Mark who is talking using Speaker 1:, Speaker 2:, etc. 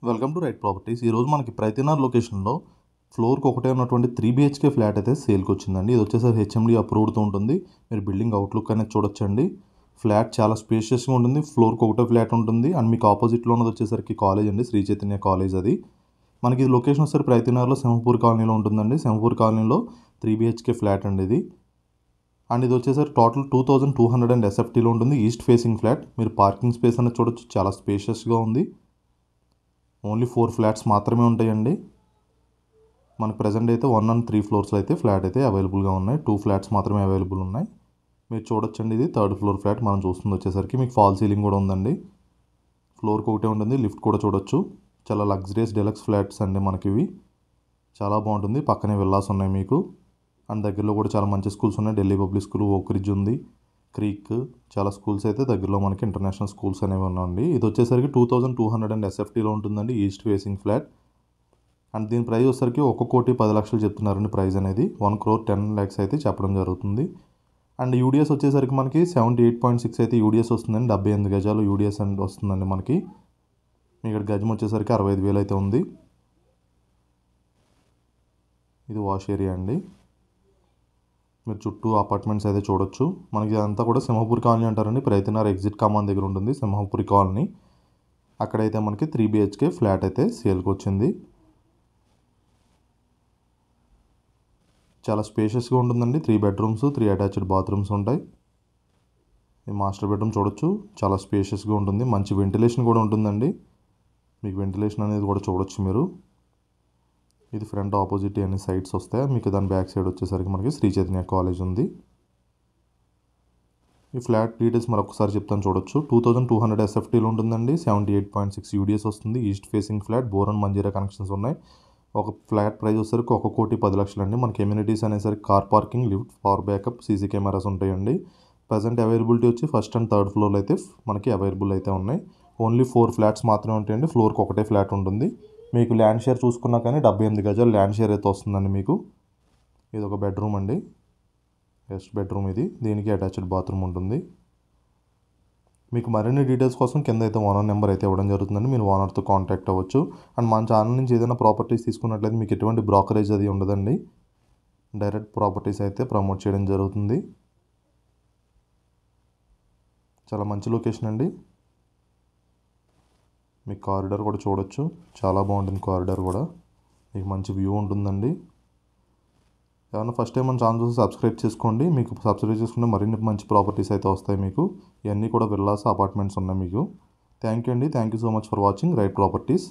Speaker 1: Welcome to right properties. ఈరోజు మనకి ప్రతినార్ లొకేషన్లో ఫ్లోర్కి ఒకటే ఉన్నటువంటి 3 BHK ఫ్లాట్ అయితే సేల్కి వచ్చిందండి. ఇది వచ్చేసరికి హెచ్ఎండి అప్రూవ్డ్తో ఉంటుంది. మీరు బిల్డింగ్ అవుట్లుక్ అనేది చూడొచ్చండి. ఫ్లాట్ చాలా స్పేషియస్గా ఉంటుంది. ఫ్లోర్కి ఒకటే ఫ్లాట్ ఉంటుంది. అండ్ మీకు ఆపోజిట్లో ఉన్నది వచ్చేసరికి కాలేజ్ అండి, శ్రీ చైతన్య కాలేజ్. అది మనకి ఇది లొకేషన్ వచ్చేసరికి ప్రతినార్లో సింహపూర్ కాలనీలో ఉంటుందండి. సింహపూర్ కాలనీలో 3 BHK ఫ్లాట్ అండి ఇది. అండ్ ఇది వచ్చేసరికి టోటల్ 2200 అండ్ ఎస్ఎఫ్టీలో ఉంటుంది. East facing flat. మీరు పార్కింగ్ స్పేస్ అనేది చూడొచ్చు, చాలా స్పేషియస్గా ఉంది. ఓన్లీ 4 ఫ్లాట్స్ మాత్రమే ఉంటాయండి. మనకు ప్రజెంట్ అయితే 1 and 3 ఫ్లోర్స్లో అయితే ఫ్లాట్ అయితే అవైలబుల్గా ఉన్నాయి. 2 ఫ్లాట్స్ మాత్రమే అవైలబుల్ ఉన్నాయి. మీరు చూడొచ్చండి, ఇది 3rd ఫ్లోర్ ఫ్లాట్. మనం చూస్తుంది వచ్చేసరికి మీకు ఫాల్ సీలింగ్ కూడా ఉందండి. ఫ్లోర్కి ఒకటే ఉంటుంది. లిఫ్ట్ కూడా చూడొచ్చు. చాలా లగ్జరియస్ డెలక్స్ ఫ్లాట్స్ అండి మనకి ఇవి. చాలా బాగుంటుంది. పక్కనే విల్లాస్ ఉన్నాయి మీకు. అండ్ దగ్గరలో కూడా చాలా మంచి స్కూల్స్ ఉన్నాయి. ఢిల్లీ పబ్లిక్ స్కూల్, ఓక్ రిడ్జ్ ఉంది, క్రీక్, చాలా స్కూల్స్ అయితే దగ్గరలో మనకి ఇంటర్నేషనల్ స్కూల్స్ అనేవి ఉన్నాయండి. ఇది వచ్చేసరికి 2200 అండ్ ఎస్ఎఫ్టీలో ఉంటుందండి, ఈస్ట్ ఫేసింగ్ ఫ్లాట్. అండ్ దీని ప్రైస్ వచ్చేసరికి 1,10,00,000 చెప్తున్నారండి ప్రైస్ అనేది. 1,10,00,000 అయితే చెప్పడం జరుగుతుంది. అండ్ యూడిఎస్ వచ్చేసరికి మనకి 78.6 అయితే యూడిఎస్ వస్తుందండి. 78 గజాలు యూడిఎస్ అండ్ వస్తుందండి మనకి. ఇక్కడ గజం వచ్చేసరికి 65,000 అయితే ఉంది. ఇది వాష్ ఏరియా అండి. మీరు చుట్టూ అపార్ట్మెంట్స్ అయితే చూడొచ్చు. మనకి ఇదంతా కూడా సింహపూర్ కాలనీ అంటారండి. ప్రతినార్ ఎగ్జిట్ కమాన్ దగ్గర ఉంటుంది సింహపూర్ కాలనీ. అక్కడైతే మనకి 3 BHK ఫ్లాట్ అయితే సేల్కి వచ్చింది. చాలా స్పేషియస్గా ఉంటుందండి. 3 బెడ్రూమ్స్, 3 అటాచ్డ్ బాత్రూమ్స్ ఉంటాయి. ఈ మాస్టర్ బెడ్రూమ్ చూడొచ్చు, చాలా స్పేషియస్గా ఉంటుంది. మంచి వెంటిలేషన్ కూడా ఉంటుందండి. మీకు వెంటిలేషన్ అనేది కూడా చూడొచ్చు మీరు. ఇది ఫ్రంట్ ఆపోజిట్ అన్ని సైడ్స్ వస్తాయి మీకు. దాని బ్యాక్ సైడ్ వచ్చేసరికి మనకి శ్రీ చైతన్య కాలేజ్ ఉంది. ఈ ఫ్లాట్ డీటెయిల్స్ మరొకసారి చెప్తాను చూడొచ్చు. 2200 ఎస్ఎఫ్టీలో ఉంటుందండి. 78.6 యూడిఎస్ వస్తుంది. East facing flat. Bore and Manjira connections ఉన్నాయి. ఒక ఫ్లాట్ ప్రైస్ వచ్చేసరికి 1,10,00,000 అండి. మనకి ఎమ్యూనిటీస్ అనేసరికి car parking, lift, power backup, CC cameras ఉంటాయండి. ప్రజెంట్ అవైలబిలిటీ వచ్చి ఫస్ట్ అండ్ థర్డ్ ఫ్లోర్లో అయితే మనకి అవైలబుల్ అయితే ఉన్నాయి. ఓన్లీ 4 ఫ్లాట్స్ మాత్రమే ఉంటాయండి. ఫ్లోర్కి ఒకటే ఫ్లాట్ ఉంటుంది. మీకు ల్యాండ్ షేర్ చూసుకున్నా కానీ 78 గజాలు ల్యాండ్ షేర్ అయితే వస్తుందండి మీకు. ఇది ఒక బెడ్రూమ్ అండి, గెస్ట్ బెడ్రూమ్ ఇది. దీనికి అటాచ్డ్ బాత్రూమ్ ఉంటుంది. మీకు మరిన్ని డీటెయిల్స్ కోసం కింద అయితే ఓనర్ నెంబర్ అయితే ఇవ్వడం జరుగుతుందండి. మీరు ఓనర్తో కాంటాక్ట్ అవ్వచ్చు. అండ్ మన ఛానల్ నుంచి ఏదైనా ప్రాపర్టీస్ తీసుకున్నట్లయితే మీకు ఎటువంటి బ్రోకరేజ్ అది ఉండదండి. డైరెక్ట్ ప్రాపర్టీస్ అయితే ప్రమోట్ చేయడం జరుగుతుంది. చాలా మంచి లొకేషన్ అండి. మీకు కారిడార్ కూడా చూడొచ్చు, చాలా బాగుంటుంది కారిడార్ కూడా. మీకు మంచి వ్యూ ఉంటుందండి. ఏమైనా ఫస్ట్ టైం మన ఛానల్ చూసి సబ్స్క్రైబ్ చేసుకోండి. మీకు సబ్స్క్రైబ్ చేసుకుంటే మరిన్ని మంచి ప్రాపర్టీస్ అయితే వస్తాయి మీకు. ఇవన్నీ కూడా విల్లాస్, అపార్ట్మెంట్స్ ఉన్నాయి మీకు. థ్యాంక్ యూ అండి. Thank you so much for watching right properties.